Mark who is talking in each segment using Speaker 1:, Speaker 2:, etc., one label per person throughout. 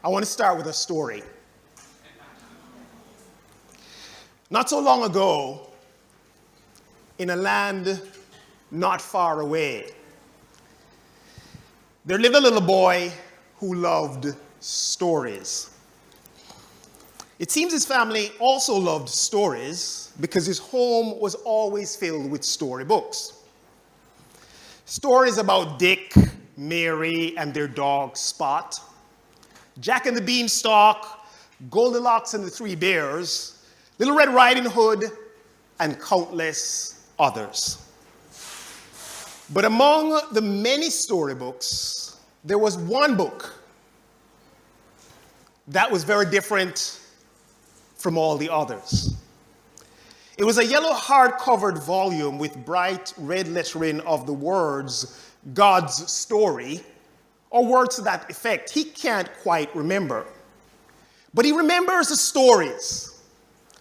Speaker 1: I want to start with a story. Not so long ago, in a land not far away, there lived a little boy who loved stories. It seems his family also loved stories because his home was always filled with storybooks. Stories about Dick, Mary, and their dog Spot, Jack and the Beanstalk, Goldilocks and the Three Bears, Little Red Riding Hood, and countless others. But among the many storybooks, there was one book that was very different from all the others. It was a yellow hard-covered volume with bright red lettering of the words, God's story, or words to that effect. He can't quite remember. But he remembers the stories,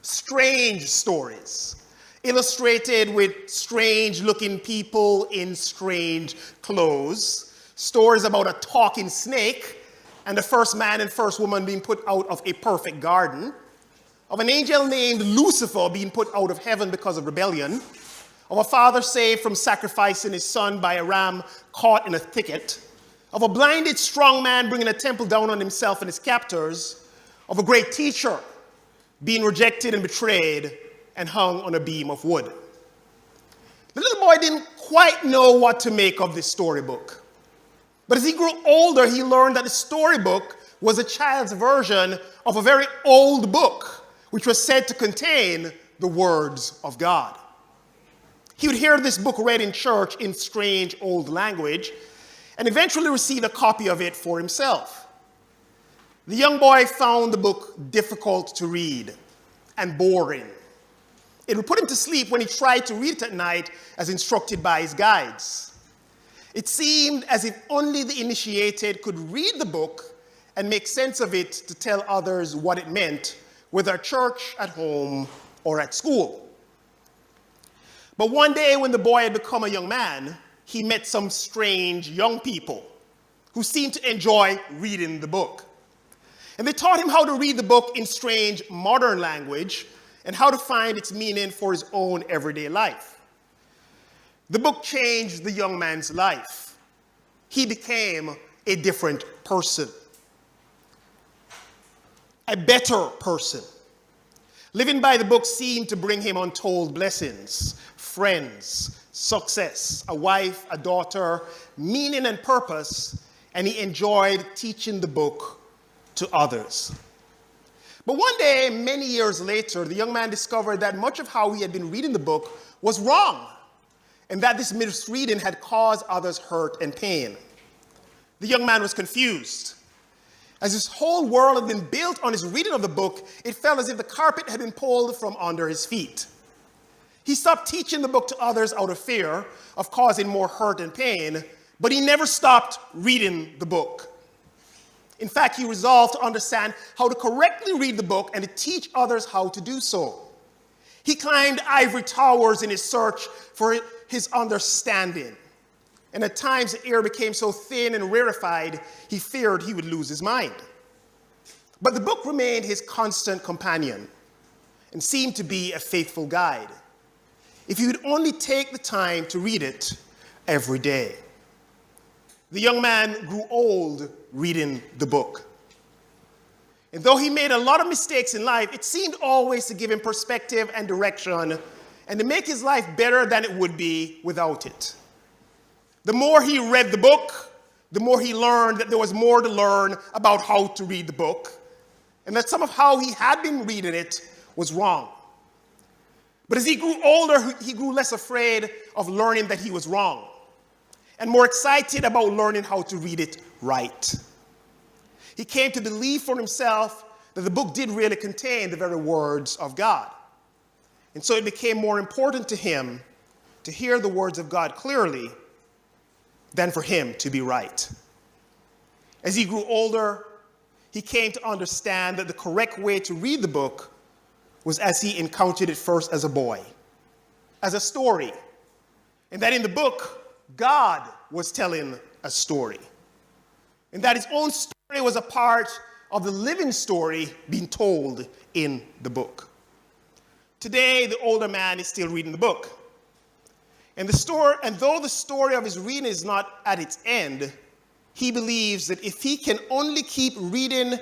Speaker 1: strange stories, illustrated with strange-looking people in strange clothes, stories about a talking snake and the first man and first woman being put out of a perfect garden, of an angel named Lucifer being put out of heaven because of rebellion, of a father saved from sacrificing his son by a ram caught in a thicket, of a blinded strong man bringing a temple down on himself and his captors, of a great teacher being rejected and betrayed and hung on a beam of wood. The little boy didn't quite know what to make of this storybook. But as he grew older, he learned that the storybook was a child's version of a very old book, which was said to contain the words of God. He would hear this book read in church in strange old language and eventually receive a copy of it for himself. The young boy found the book difficult to read and boring. It would put him to sleep when he tried to read it at night as instructed by his guides. It seemed as if only the initiated could read the book and make sense of it to tell others what it meant, whether at church, at home, or at school. But one day when the boy had become a young man, he met some strange young people who seemed to enjoy reading the book. And they taught him how to read the book in strange modern language and how to find its meaning for his own everyday life. The book changed the young man's life. He became a different person, a better person. Living by the book seemed to bring him untold blessings, friends, success, a wife, a daughter, meaning and purpose, and he enjoyed teaching the book to others. But one day, many years later, the young man discovered that much of how he had been reading the book was wrong, and that this misreading had caused others hurt and pain. The young man was confused. As his whole world had been built on his reading of the book, it felt as if the carpet had been pulled from under his feet. He stopped teaching the book to others out of fear of causing more hurt and pain, but he never stopped reading the book. In fact, he resolved to understand how to correctly read the book and to teach others how to do so. He climbed ivory towers in his search for his understanding. And at times the air became so thin and rarefied, he feared he would lose his mind. But the book remained his constant companion and seemed to be a faithful guide, if he would only take the time to read it every day. The young man grew old reading the book. And though he made a lot of mistakes in life, it seemed always to give him perspective and direction and to make his life better than it would be without it. The more he read the book, the more he learned that there was more to learn about how to read the book, and that some of how he had been reading it was wrong. But as he grew older, he grew less afraid of learning that he was wrong, and more excited about learning how to read it right. He came to believe for himself that the book did really contain the very words of God. And so it became more important to him to hear the words of God clearly than for him to be right. As he grew older, he came to understand that the correct way to read the book was as he encountered it first as a boy, as a story, and that in the book, God was telling a story, and that his own story was a part of the living story being told in the book. Today, the older man is still reading the book. And though the story of his reading is not at its end, he believes that if he can only keep reading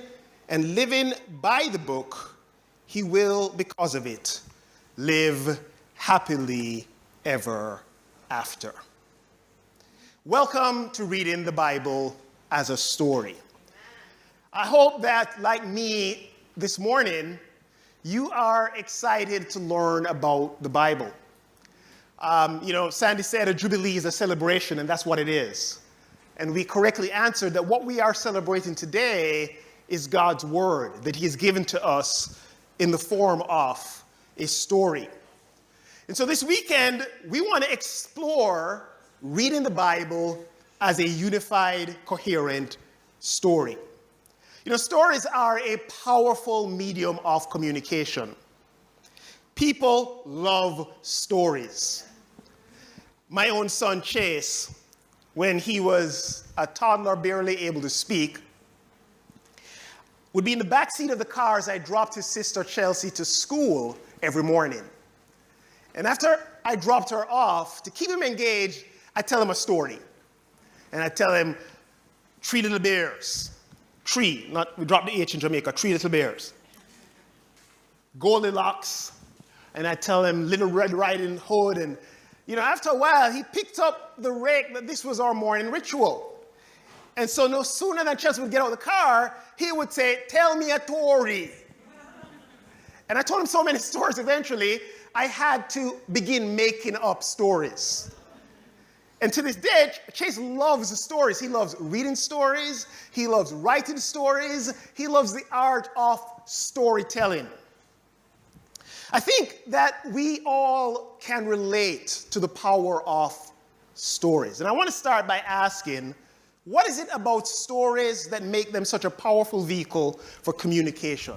Speaker 1: and living by the book, he will, because of it, live happily ever after. Welcome to reading the Bible as a story. I hope that, like me this morning, you are excited to learn about the Bible. Sandy said a jubilee is a celebration, and that's what it is. And we correctly answered that what we are celebrating today is God's word that he has given to us in the form of a story. And so this weekend, we want to explore reading the Bible as a unified, coherent story. Stories are a powerful medium of communication. People love stories. My own son, Chase, when he was a toddler, barely able to speak, would be in the back seat of the car as I dropped his sister, Chelsea, to school every morning. And after I dropped her off, to keep him engaged, I tell him a story. And I tell him, 3 little bears. We dropped the H in Jamaica, 3 little bears. Goldilocks, and I tell him Little Red Riding Hood, and after a while, he picked up the rake that this was our morning ritual. And so no sooner than Chelsea would get out of the car, he would say, tell me a story. And I told him so many stories eventually, I had to begin making up stories. And to this day, Chase loves the stories. He loves reading stories. He loves writing stories. He loves the art of storytelling. I think that we all can relate to the power of stories. And I want to start by asking, what is it about stories that make them such a powerful vehicle for communication?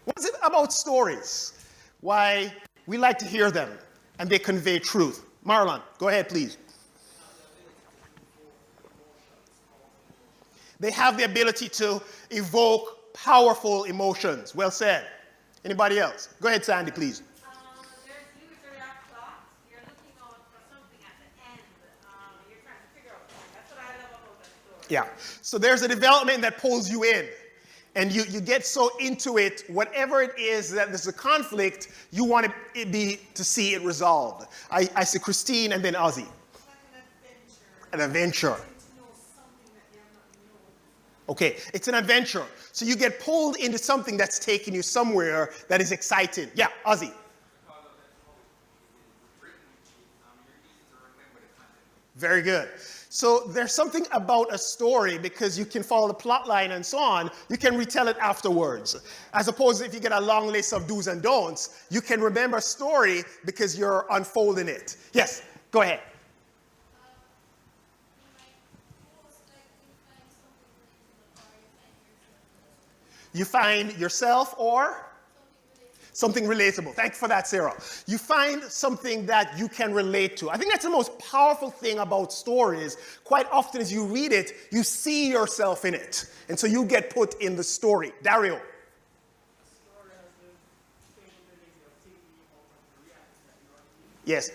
Speaker 1: What is it about stories? Why we like to hear them and they convey truth. Marlon, go ahead, please. They have the ability to evoke powerful emotions. Well said. Anybody else? Go ahead, Sandy, please.
Speaker 2: There's usually a plot. You're looking out for something at the end. You're trying to figure out something. That's what I love about that story.
Speaker 1: Yeah. So there's a development that pulls you in. And you get so into it, whatever it is that there's a conflict, you want it to see it resolved. I see Christine and then Ozzy. An adventure. Okay, it's an adventure. So you get pulled into something that's taking you somewhere that is exciting. Yeah, Ozzy. Very good. So there's something about a story because you can follow the plot line and so on. You can retell it afterwards. As opposed to if you get a long list of do's and don'ts, you can remember a story because you're unfolding it. Yes, go ahead. You find yourself or something relatable. Thank you for that, Sarah. You find something that you can relate to. I think that's the most powerful thing about stories. Quite often as you read it, you see yourself in it. And so you get put in the story. Dario. Yes.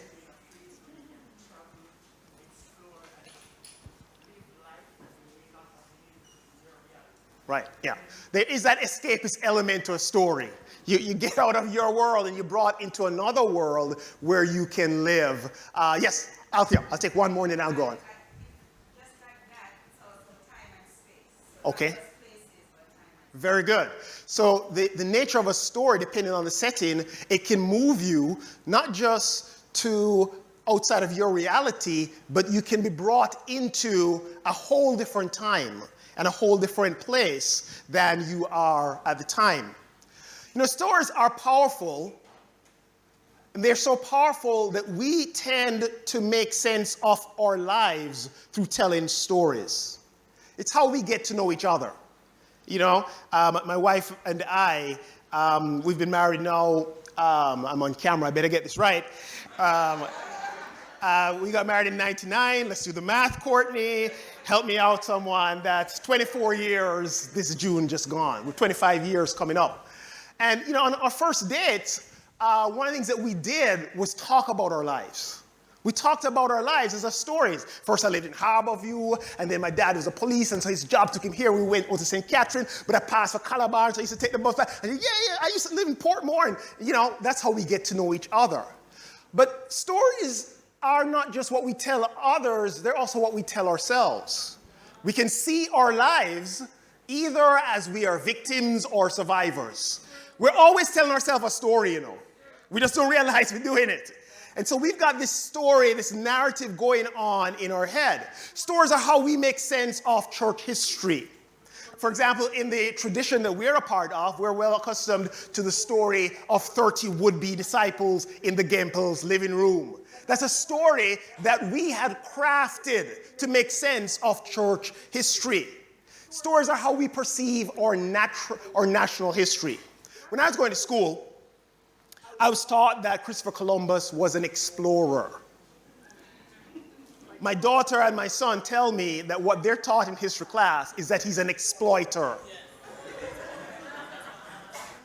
Speaker 1: Right, yeah. There is that escapist element to a story. You get out of your world and you're brought into another world where you can live. Yes, Althea, I'll take one more and then I'll go on.
Speaker 2: Just like that, it's also time and space.
Speaker 1: Okay. Very good. So the nature of a story, depending on the setting, it can move you not just to outside of your reality, but you can be brought into a whole different time and a whole different place than you are at the time. Stories are powerful, and they're so powerful that we tend to make sense of our lives through telling stories. It's how we get to know each other. My wife and I, we've been married now, I'm on camera, I better get this right. We got married in 99. Let's do the math, Courtney. Help me out, someone. That's 24 years. This June just gone. We're 25 years coming up. And, you know, on our first date, one of the things that we did was talk about our lives. We talked about our lives as our stories. First, I lived in Harborview, and then my dad was a police, and so his job took him here. We went to St. Catherine, but I passed for Calabar, so I used to take the bus back. I said, I used to live in Portmore, and, you know, that's how we get to know each other. But stories are not just what we tell others, they're also what we tell ourselves. We can see our lives either as we are victims or survivors. We're always telling ourselves a story, you know. We just don't realize we're doing it. And so we've got this story, this narrative going on in our head. Stories are how we make sense of church history. For example, in the tradition that we're a part of, we're well accustomed to the story of 30 would-be disciples in the Gempel's living room. That's a story that we had crafted to make sense of church history. Stories are how we perceive our national history. When I was going to school, I was taught that Christopher Columbus was an explorer. My daughter and my son tell me that what they're taught in history class is that he's an exploiter.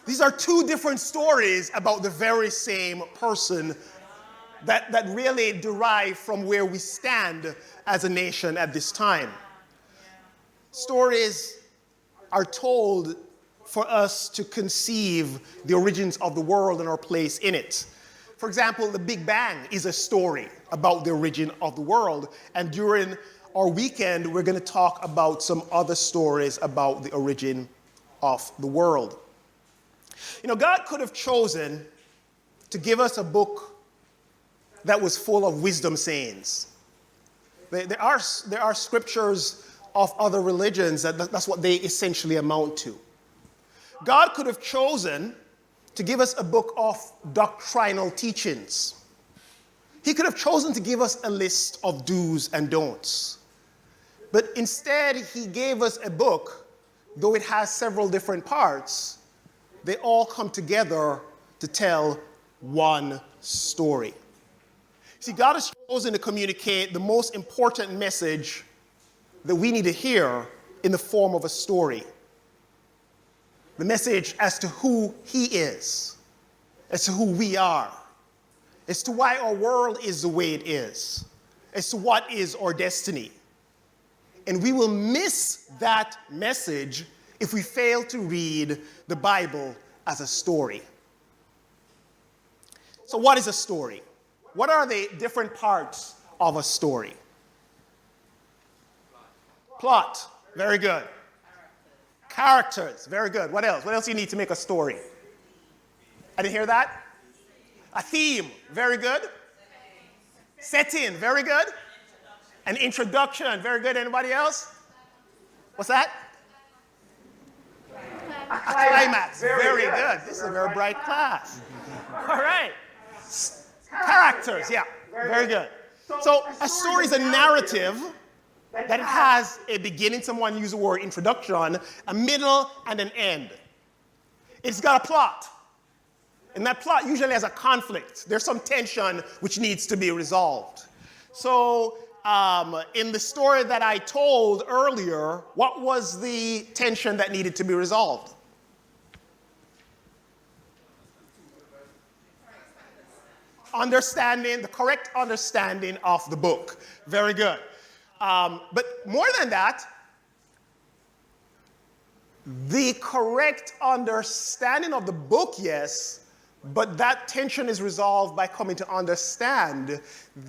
Speaker 1: These are two different stories about the very same person that really derive from where we stand as a nation at this time. Stories are told for us to conceive the origins of the world and our place in it. For example, the Big Bang is a story about the origin of the world. And during our weekend, we're going to talk about some other stories about the origin of the world. You know, God could have chosen to give us a book that was full of wisdom sayings. There are scriptures of other religions that's what they essentially amount to. God could have chosen to give us a book of doctrinal teachings. He could have chosen to give us a list of do's and don'ts. But instead, he gave us a book, though it has several different parts, they all come together to tell one story. See, God has chosen to communicate the most important message that we need to hear in the form of a story. The message as to who he is, as to who we are, as to why our world is the way it is, as to what is our destiny. And we will miss that message if we fail to read the Bible as a story. So what is a story? What are the different parts of a story? Plot. Very good. Characters. Very good. What else? What else do you need to make a story? I didn't hear that. A theme. Very good. Setting. Very good. An introduction. Very good. Anybody else? What's that? A climax. Very good. This is a very bright class. All right. Characters. Yeah. Very good. So a story is a narrative that it has a beginning, someone used the word introduction, a middle, and an end. It's got a plot. And that plot usually has a conflict. There's some tension which needs to be resolved. So in the story that I told earlier, what was the tension that needed to be resolved? Understanding, the correct understanding of the book. Very good. But more than that, the correct understanding of the book, yes, but that tension is resolved by coming to understand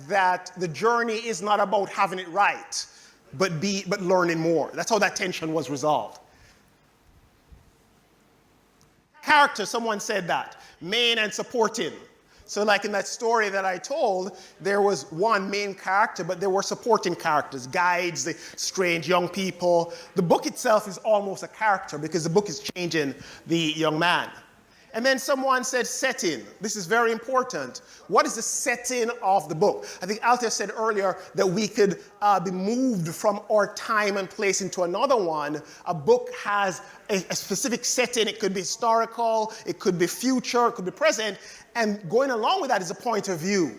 Speaker 1: that the journey is not about having it right, but learning more. That's how that tension was resolved. Character, someone said that. Main and supporting. So like in that story that I told, there was one main character, but there were supporting characters, guides, the strange young people. The book itself is almost a character because the book is changing the young man. And then someone said setting. This is very important. What is the setting of the book? I think Althea said earlier that we could be moved from our time and place into another one. A book has a specific setting. It could be historical, it could be future, it could be present. And going along with that is a point of view.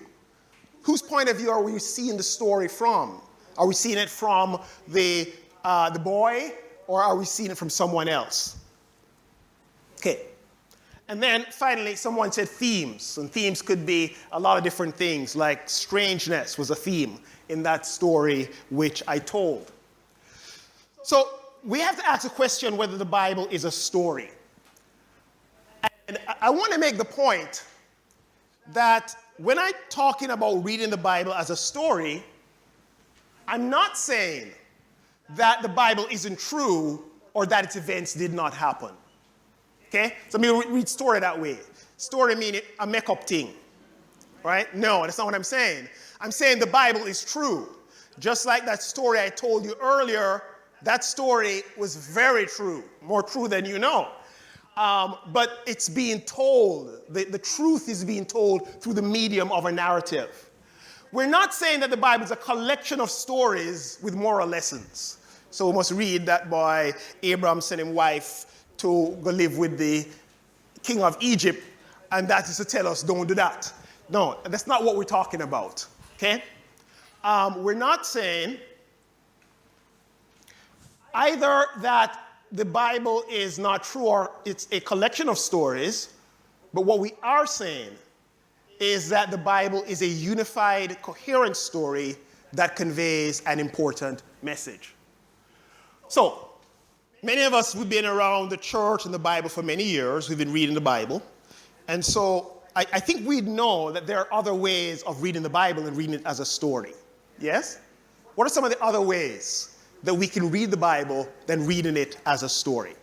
Speaker 1: whose point of view are we seeing the story from? Are we seeing it from the boy, or are we seeing it from someone else? Okay. And then finally, someone said themes. And themes could be a lot of different things, like strangeness was a theme in that story which I told. So we have to ask the question whether the Bible is a story. And I want to make the point that when I'm talking about reading the Bible as a story, I'm not saying that the Bible isn't true or that its events did not happen. Okay? So let me read story that way. Story meaning a make-up thing. Right? No, that's not what I'm saying. I'm saying the Bible is true. Just like that story I told you earlier, that story was very true. More true than you know. But it's being told. The truth is being told through the medium of a narrative. We're not saying that the Bible is a collection of stories with moral lessons. So we must read that boy, Abraham sent his wife to go live with the king of Egypt, and that is to tell us don't do that. No, that's not what we're talking about. Okay? We're not saying either that the Bible is not true or it's a collection of stories, but what we are saying is that the Bible is a unified, coherent story that conveys an important message. So, many of us, we've been around the church and the Bible for many years. We've been reading the Bible. And so I think we know that there are other ways of reading the Bible and reading it as a story. Yes? What are some of the other ways that we can read the Bible than reading it as a story?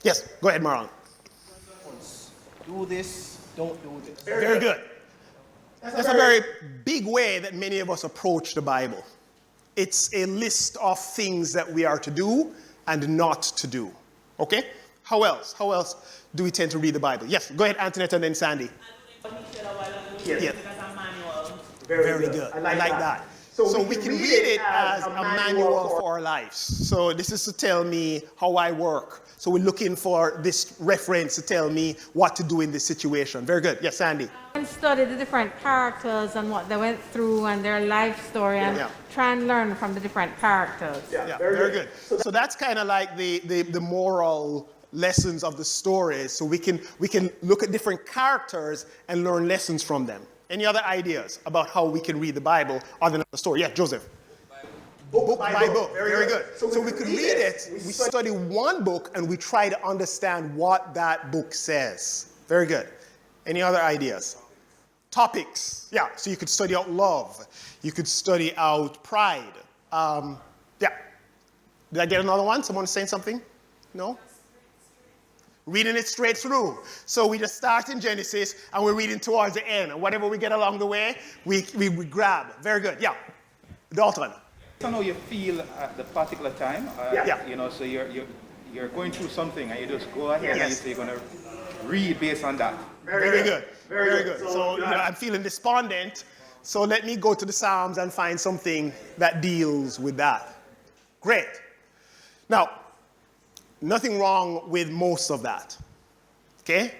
Speaker 1: Yes, go ahead, Marlon.
Speaker 3: Do this, don't do this.
Speaker 1: Very good. That's a very big way that many of us approach the Bible. It's a list of things that we are to do and not to do. Okay? How else? How else do we tend to read the Bible? Yes, go ahead, Antoinette, and then Sandy. Yes. Very good. I like that. So we can read it as a manual for our lives. So this is to tell me how I work. So we're looking for this reference to tell me what to do in this situation. Very good. Yes, Sandy.
Speaker 2: And study the different characters and what they went through and their life story and try and learn from the different characters.
Speaker 1: Yeah, very good. So that's kind of like the moral lessons of the stories. So we can look at different characters and learn lessons from them. Any other ideas about how we can read the Bible other than the story? Yeah, Joseph. Book by book. Very good. So we could read it, we study one book, and we try to understand what that book says. Very good. Any other ideas? Topics. Yeah, so you could study out love. You could study out pride. Yeah. Did I get another one? Someone saying something? No? Reading it straight through. So we just start in Genesis, and we're reading towards the end. And whatever we get along the way, we grab. Very good. Yeah. Dalton.
Speaker 3: I know you feel at the particular time. You know, so you're going through something, and you just go ahead and you say you're going to read based on that.
Speaker 1: Very good. Very good. So I'm feeling despondent. So let me go to the Psalms and find something that deals with that. Great. Now, nothing wrong with most of that. Okay?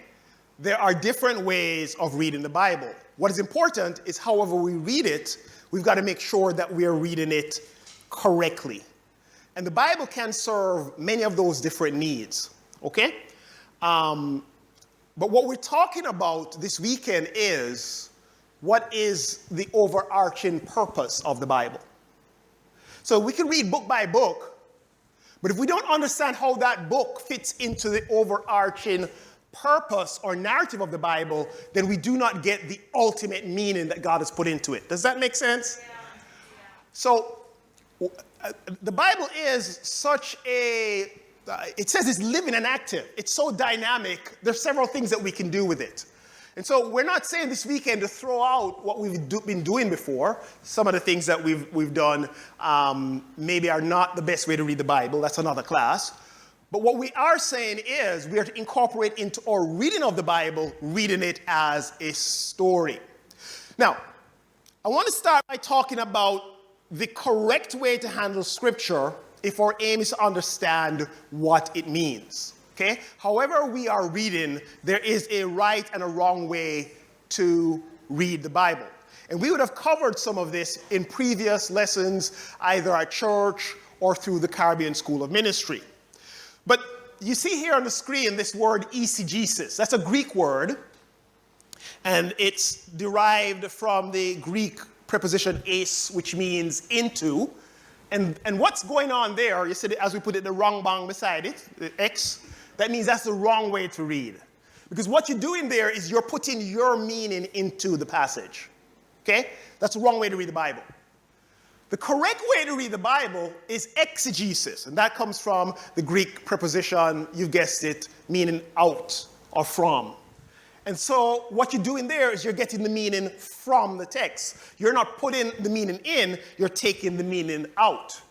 Speaker 1: There are different ways of reading the Bible. What is important is however we read it, we've got to make sure that we are reading it correctly. And the Bible can serve many of those different needs. Okay? But what we're talking about this weekend is what is the overarching purpose of the Bible. So we can read book by book, but if we don't understand how that book fits into the overarching purpose or narrative of the Bible, then we do not get the ultimate meaning that God has put into it. Does that make sense? Yeah. So the Bible is such a, it says it's living and active. It's so dynamic. There's several things that we can do with it. And so we're not saying this weekend to throw out what we've been doing before. Some of the things that we've done maybe are not the best way to read the Bible. That's another class. But what we are saying is we are to incorporate into our reading of the Bible, reading it as a story. Now, I want to start by talking about the correct way to handle Scripture if our aim is to understand what it means. Okay? However we are reading, there is a right and a wrong way to read the Bible. And we would have covered some of this in previous lessons, either at church or through the Caribbean School of Ministry. But you see here on the screen this word eisegesis. That's a Greek word, and it's derived from the Greek preposition eis, which means into. And what's going on there, you see, as we put it, the wrong bang beside it, the X, that means that's the wrong way to read. Because what you're doing there is you're putting your meaning into the passage. Okay? That's the wrong way to read the Bible. The correct way to read the Bible is exegesis, and that comes from the Greek preposition, you've guessed it, meaning out or from. And so what you're doing there is you're getting the meaning from the text. You're not putting the meaning in, you're taking the meaning out.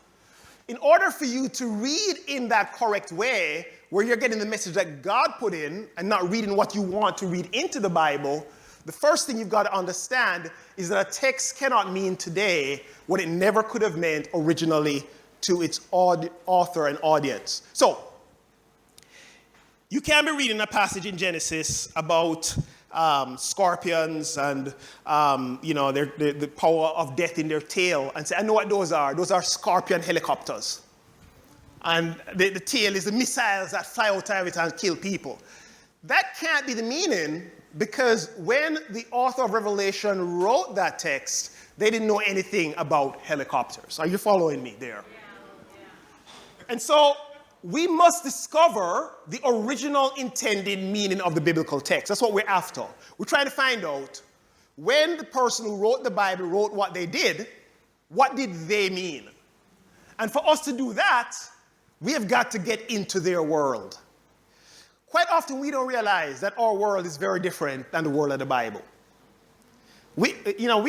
Speaker 1: In order for you to read in that correct way, where you're getting the message that God put in and not reading what you want to read into the Bible, the first thing you've got to understand is that a text cannot mean today what it never could have meant originally to its author and audience. So, you can be reading a passage in Genesis about scorpions and, the power of death in their tail and say, I know what those are. Those are scorpion helicopters. And the tail is the missiles that fly out of it and kill people. That can't be the meaning, because when the author of Revelation wrote that text, they didn't know anything about helicopters. Are you following me there? Yeah. And so we must discover the original intended meaning of the biblical text. That's what we're after. We're trying to find out, when the person who wrote the Bible wrote what they did, what did they mean? And for us to do that, we have got to get into their world. Quite often we don't realize that our world is very different than the world of the Bible. We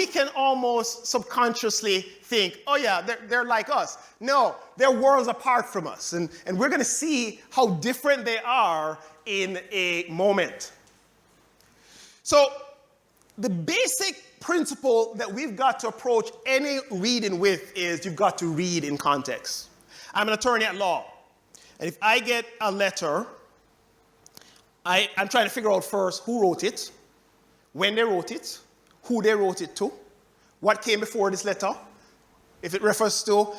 Speaker 1: can almost subconsciously think, oh yeah, they're like us. No, they're worlds apart from us. And we're going to see how different they are in a moment. So the basic principle that we've got to approach any reading with is you've got to read in context. I'm an attorney at law. And if I get a letter, I'm trying to figure out first who wrote it, when they wrote it, who they wrote it to, what came before this letter. If it refers to,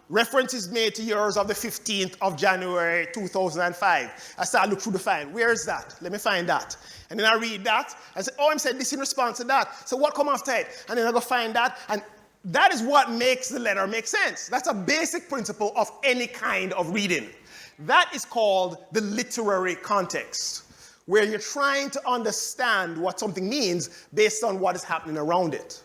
Speaker 1: reference is made to yours of the 15th of January 2005. I start to look through the file. Where is that? Let me find that. And then I read that and say, oh, I'm saying this in response to that. So what come after it? And then I go find that. And that is what makes the letter make sense. That's a basic principle of any kind of reading. That is called the literary context, where you're trying to understand what something means based on what is happening around it.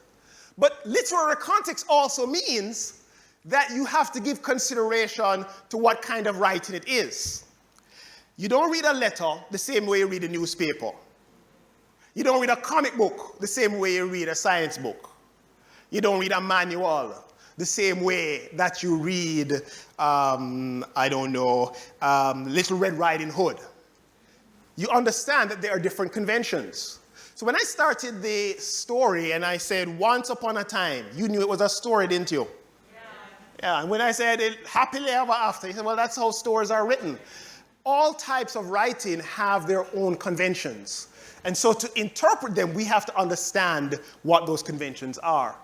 Speaker 1: But literary context also means that you have to give consideration to what kind of writing it is. You don't read a letter the same way you read a newspaper. You don't read a comic book the same way you read a science book. You don't read a manual the same way that you read, Little Red Riding Hood. You understand that there are different conventions. So when I started the story and I said, once upon a time, you knew it was a story, didn't you? Yeah, and when I said, happily ever after, you said, well, that's how stories are written. All types of writing have their own conventions. And so to interpret them, we have to understand what those conventions are.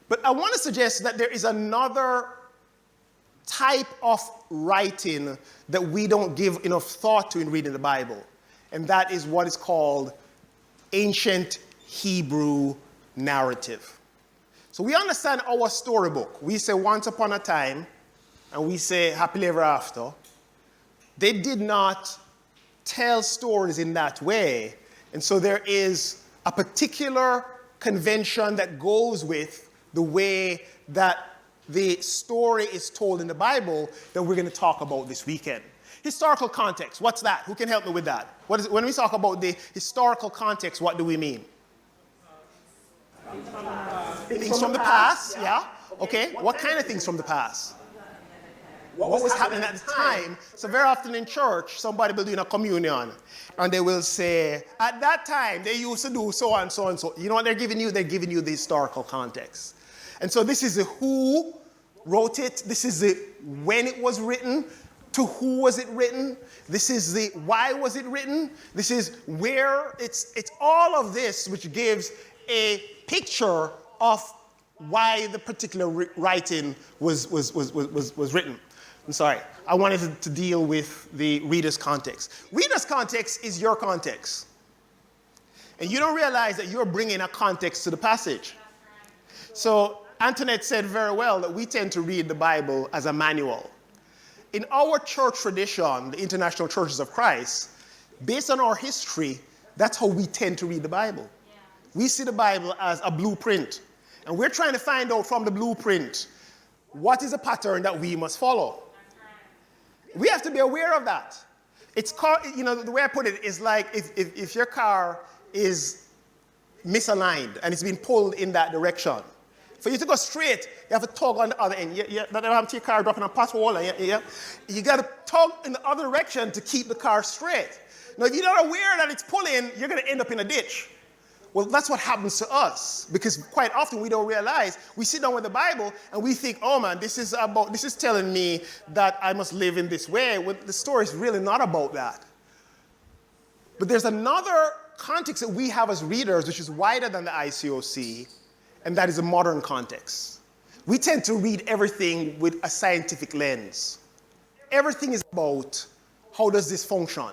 Speaker 1: But I want to suggest that there is another type of writing that we don't give enough thought to in reading the Bible. And that is what is called ancient Hebrew narrative. So we understand our storybook. We say once upon a time, and we say happily ever after. They did not tell stories in that way. And so there is a particular convention that goes with the way that the story is told in the Bible that we're going to talk about this weekend. Historical context, what's that? Who can help me with that? When we talk about the historical context, what do we mean? Things from the past, yeah? Okay, what kind of things from the past? What was happening at the time? So very often in church, somebody will be doing a communion, and they will say, at that time, they used to do so and so and so. You know what they're giving you? They're giving you the historical context. And so this is the who wrote it. This is the when it was written. to who was it written. This is the why was it written. This is where it's all of this which gives a picture of why the particular writing was written. I'm sorry. I wanted to deal with the reader's context. Reader's context is your context. And you don't realize that you're bringing a context to the passage. So Antoinette said very well that we tend to read the Bible as a manual. In our church tradition, the International Churches of Christ, based on our history, that's how we tend to read the Bible. Yeah. We see the Bible as a blueprint. And we're trying to find out from the blueprint what is a pattern that we must follow. We have to be aware of that. It's called, the way I put it is like if your car is misaligned and it's being pulled in that direction. For you to go straight, you have to tug on the other end. That happens to your car dropping a pothole. You got to tug in the other direction to keep the car straight. Now, if you're not aware that it's pulling, you're going to end up in a ditch. Well, that's what happens to us, because quite often we don't realize. We sit down with the Bible and we think, oh man, this is telling me that I must live in this way. Well, the story is really not about that. But there's another context that we have as readers, which is wider than the ICOC, and that is a modern context. We tend to read everything with a scientific lens. Everything is about how does this function.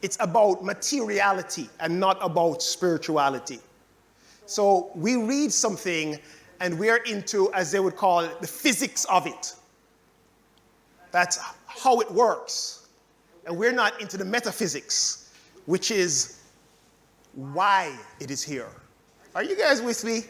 Speaker 1: It's about materiality and not about spirituality. So we read something and we're into, as they would call it, the physics of it. That's how it works. And we're not into the metaphysics, which is why it is here. Are you guys with me? Yeah.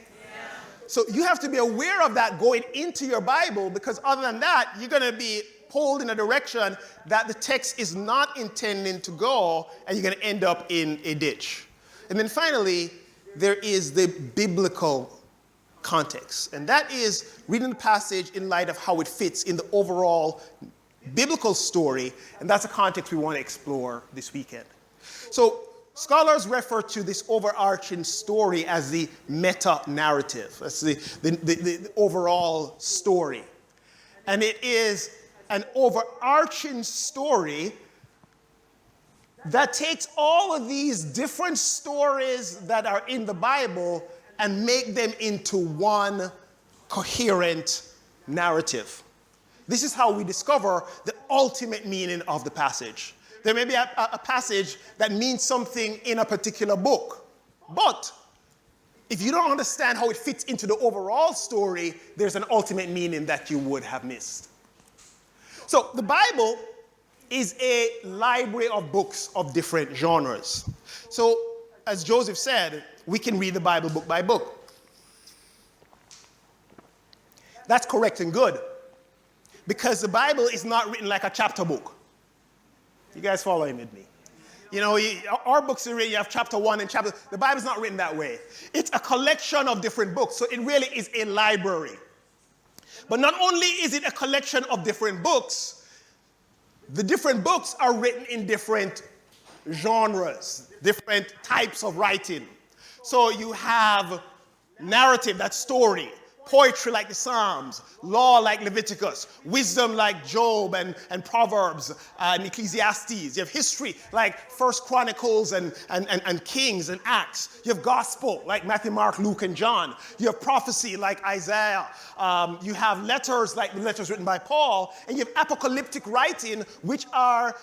Speaker 1: So you have to be aware of that going into your Bible, because other than that, you're going to be pulled in a direction that the text is not intending to go, and you're going to end up in a ditch. And then finally, there is the biblical context. And that is reading the passage in light of how it fits in the overall biblical story. And that's a context we want to explore this weekend. So scholars refer to this overarching story as the meta-narrative. That's the overall story. And it is an overarching story that takes all of these different stories that are in the Bible and make them into one coherent narrative. This is how we discover the ultimate meaning of the passage. There may be a passage that means something in a particular book, but if you don't understand how it fits into the overall story, there's an ultimate meaning that you would have missed. So the Bible is a library of books of different genres. So as Joseph said, we can read the Bible book by book. That's correct and good, because the Bible is not written like a chapter book. You guys following with me? Our books are written, you have chapter 1 and chapter. The Bible's not written that way. It's a collection of different books, so it really is a library. But not only is it a collection of different books, the different books are written in different genres, different types of writing. So you have narrative, that's story. Poetry like the Psalms, law like Leviticus, wisdom like Job and Proverbs and Ecclesiastes. You have history like First Chronicles and Kings and Acts. You have gospel like Matthew, Mark, Luke, and John. You have prophecy like Isaiah. You have letters like the letters written by Paul. And you have apocalyptic writing, which are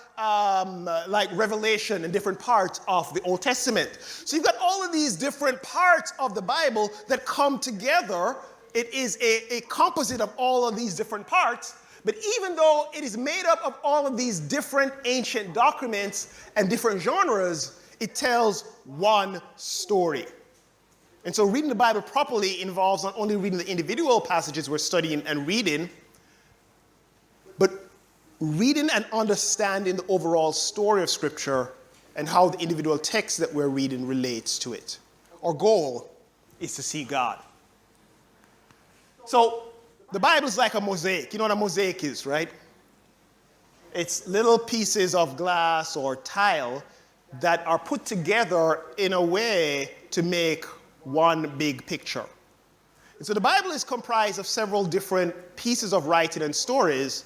Speaker 1: like Revelation and different parts of the Old Testament. So you've got all of these different parts of the Bible that come together. It is a composite of all of these different parts, but even though it is made up of all of these different ancient documents and different genres, it tells one story. And so reading the Bible properly involves not only reading the individual passages we're studying and reading, but reading and understanding the overall story of Scripture and how the individual text that we're reading relates to it. Our goal is to see God. So the Bible is like a mosaic. You know what a mosaic is, right? It's little pieces of glass or tile that are put together in a way to make one big picture. And so the Bible is comprised of several different pieces of writing and stories,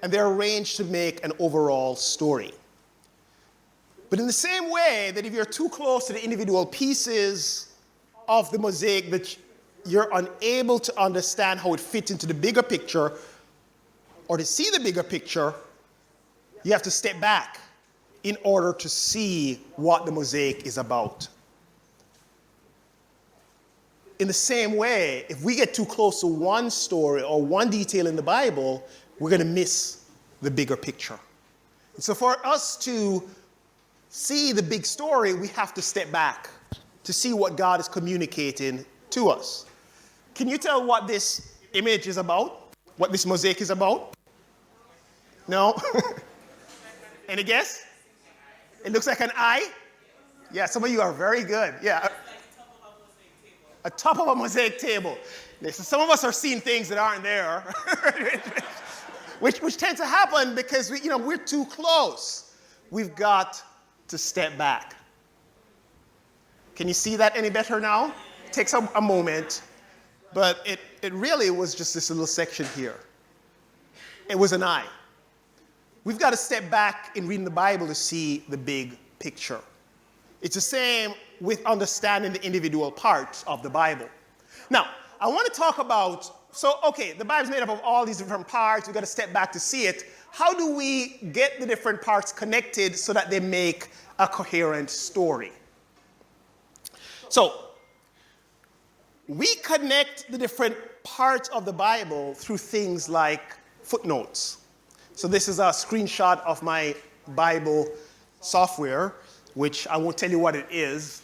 Speaker 1: and they're arranged to make an overall story. But in the same way that if you're too close to the individual pieces of the mosaic, that you're unable to understand how it fits into the bigger picture, or to see the bigger picture, you have to step back in order to see what the mosaic is about. In the same way, if we get too close to one story or one detail in the Bible, we're going to miss the bigger picture. And so for us to see the big story, we have to step back to see what God is communicating to us. Can you tell what this image is about? What this mosaic is about? No? Any guess? It looks like an eye? Yeah, some of you are very good. Yeah. A top of a mosaic table. So some of us are seeing things that aren't there, which tends to happen because we're too close. We've got to step back. Can you see that any better now? It takes a moment, but it really was just this little section here. It was an eye. We've got to step back in reading the Bible to see the big picture. It's the same with understanding the individual parts of the Bible. Now, I want to talk about, the Bible's made up of all these different parts. We've got to step back to see it. How do we get the different parts connected so that they make a coherent story? So, we connect the different parts of the Bible through things like footnotes. So this is a screenshot of my Bible software, which I won't tell you what it is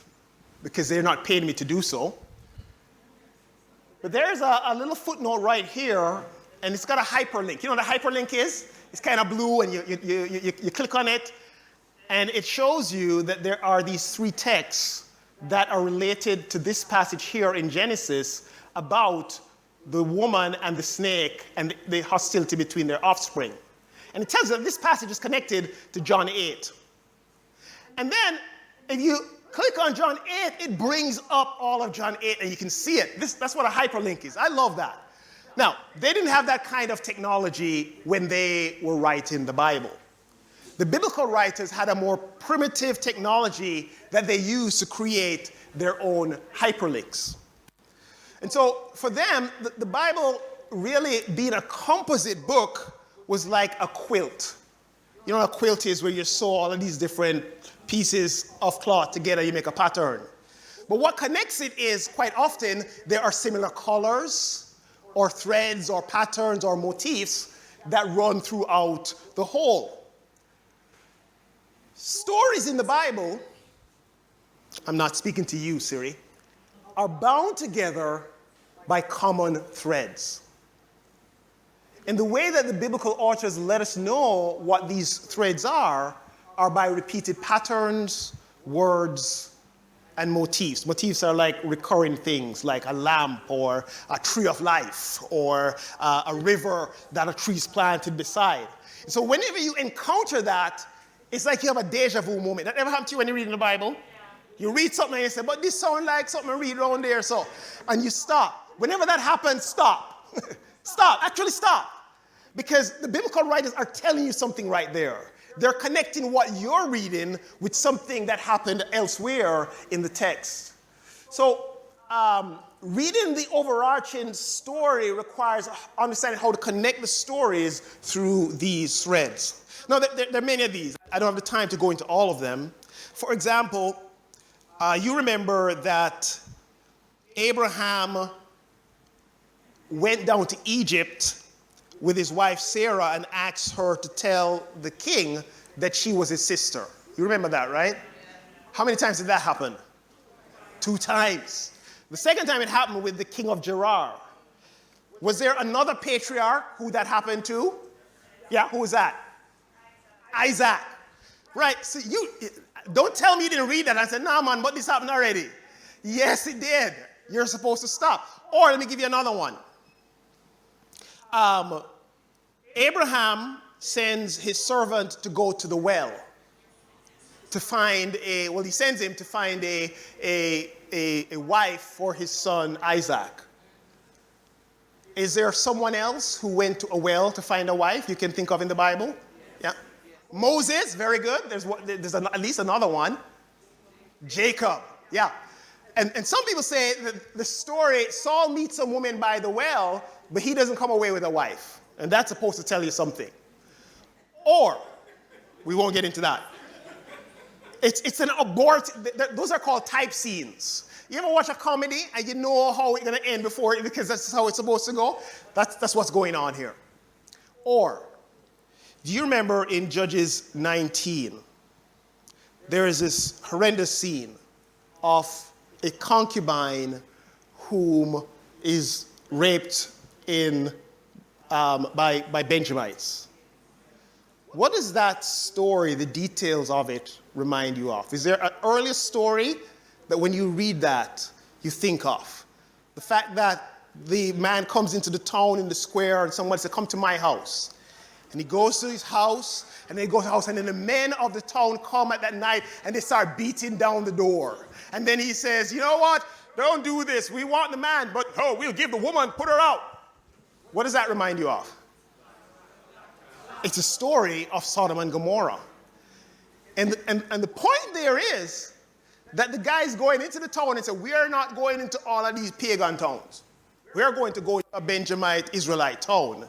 Speaker 1: because they're not paying me to do so. But there's a little footnote right here, and it's got a hyperlink. You know what a hyperlink is? It's kind of blue, and you click on it, and it shows you that there are these three texts that are related to this passage here in Genesis about the woman and the snake and the hostility between their offspring. And it tells you that this passage is connected to John 8. And then, if you click on John 8, it brings up all of John 8, and you can see it. That's what a hyperlink is. I love that. Now, they didn't have that kind of technology when they were writing the Bible. The biblical writers had a more primitive technology that they used to create their own hyperlinks. And so, for them, the Bible really being a composite book was like a quilt. You know what a quilt is, where you sew all of these different pieces of cloth together, you make a pattern. But what connects it is, quite often, there are similar colors or threads or patterns or motifs that run throughout the whole. Stories in the Bible, I'm not speaking to you, Siri, are bound together by common threads. And the way that the biblical authors let us know what these threads are by repeated patterns, words, and motifs. Motifs are like recurring things, like a lamp or a tree of life or a river that a tree is planted beside. So whenever you encounter that, it's like you have a deja vu moment. That ever happened to you when you're reading the Bible? You read something and you say, but this sounds like something I read around there, so. And you stop. Whenever that happens, stop. Stop. Actually stop. Because the biblical writers are telling you something right there. They're connecting what you're reading with something that happened elsewhere in the text. So reading the overarching story requires understanding how to connect the stories through these threads. Now, there are many of these. I don't have the time to go into all of them. For example, you remember that Abraham went down to Egypt with his wife Sarah and asked her to tell the king that she was his sister. You remember that, right? How many times did that happen? 2 times. The second time it happened with the king of Gerar. Was there another patriarch who that happened to? Yeah, who was that? Isaac. Right, so you don't tell me you didn't read that. I said, nah, man, but this happened already. Yes, it did. You're supposed to stop. Or let me give you another one. Abraham sends his servant to go to the well to find he sends him to find a wife for his son Isaac. Is there someone else who went to a well to find a wife you can think of in the Bible? Yeah. Moses, very good. There's at least another one. Jacob, yeah. And some people say that the story, Saul meets a woman by the well, but he doesn't come away with a wife. And that's supposed to tell you something. Or, we won't get into that. It's an abort, those are called type scenes. You ever watch a comedy and you know how it's going to end because that's how it's supposed to go? That's what's going on here. Or, do you remember in Judges 19, there is this horrendous scene of a concubine whom is raped by Benjamites. What does that story, the details of it, remind you of? Is there an earlier story that when you read that, you think of? The fact that the man comes into the town in the square and someone says, come to my house. And he goes to his house, and they go to the house, and then the men of the town come at that night, and they start beating down the door. And then he says, you know what? Don't do this. We want the man, but we'll give the woman, put her out. What does that remind you of? It's a story of Sodom and Gomorrah. And the point there is that the guy's going into the town and say, we are not going into all of these pagan towns. We are going to go to a Benjamite Israelite town.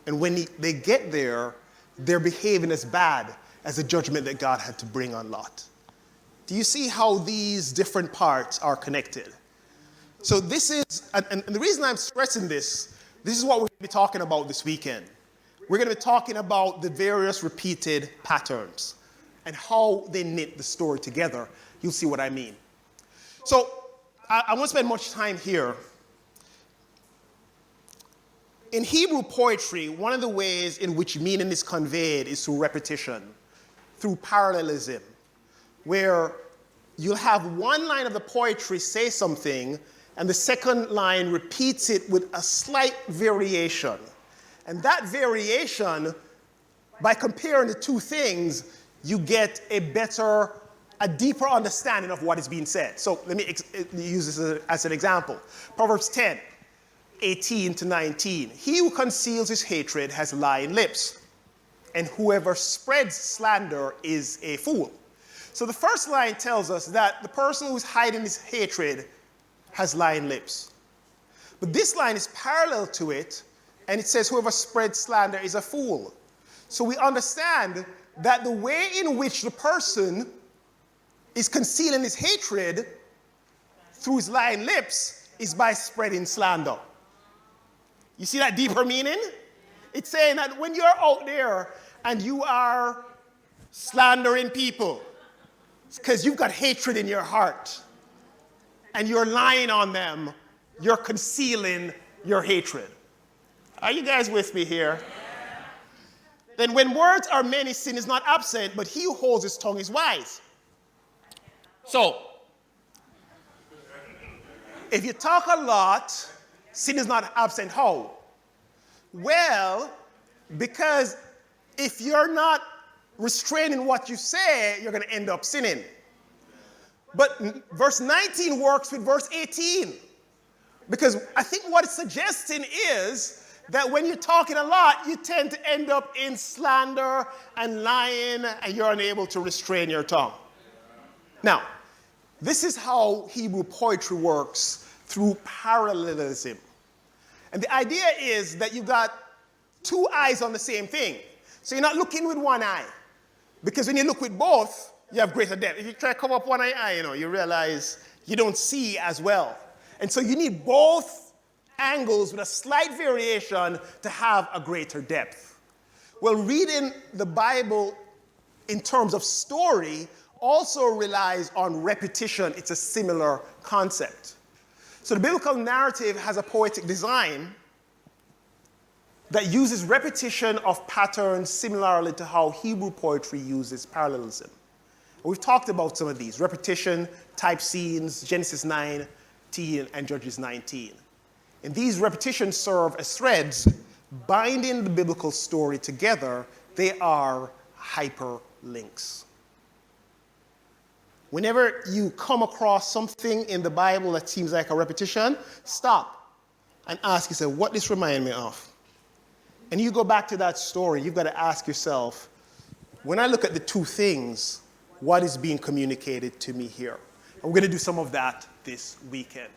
Speaker 1: And when they get there, they're behaving as bad as the judgment that God had to bring on Lot. Do you see how these different parts are connected? So this is, and the reason I'm stressing this is what we're going to be talking about this weekend. We're going to be talking about the various repeated patterns and how they knit the story together. You'll see what I mean. So I won't spend much time here. In Hebrew poetry, one of the ways in which meaning is conveyed is through repetition, through parallelism, where you'll have one line of the poetry say something, and the second line repeats it with a slight variation. And that variation, by comparing the two things, you get a deeper understanding of what is being said. So let me use this as an example. Proverbs 10, 18 to 19. He who conceals his hatred has lying lips, and whoever spreads slander is a fool. So the first line tells us that the person who's hiding his hatred has lying lips. But this line is parallel to it, and it says whoever spreads slander is a fool. So we understand that the way in which the person is concealing his hatred through his lying lips is by spreading slander. You see that deeper meaning? It's saying that when you're out there and you are slandering people, it's because you've got hatred in your heart and you're lying on them, you're concealing your hatred. Are you guys with me here? Yeah. Then when words are many, sin is not absent, but he who holds his tongue is wise. So, if you talk a lot, sin is not absent. How? Well, because if you're not restraining what you say, you're going to end up sinning. But verse 19 works with verse 18. Because I think what it's suggesting is that when you're talking a lot, you tend to end up in slander and lying, and you're unable to restrain your tongue. Now, this is how Hebrew poetry works through parallelism. And the idea is that you've got two eyes on the same thing. So you're not looking with one eye. Because when you look with both, you have greater depth. If you try to cover up one eye, you realize you don't see as well. And so you need both angles with a slight variation to have a greater depth. Well, reading the Bible in terms of story also relies on repetition. It's a similar concept. So the biblical narrative has a poetic design that uses repetition of patterns similarly to how Hebrew poetry uses parallelism. We've talked about some of these: repetition, type scenes, Genesis 19 and Judges 19. And these repetitions serve as threads binding the biblical story together. They are hyperlinks. Whenever you come across something in the Bible that seems like a repetition, stop and ask yourself, what this remind me of? And you go back to that story, you've got to ask yourself, when I look at the two things, what is being communicated to me here? And we're going to do some of that this weekend.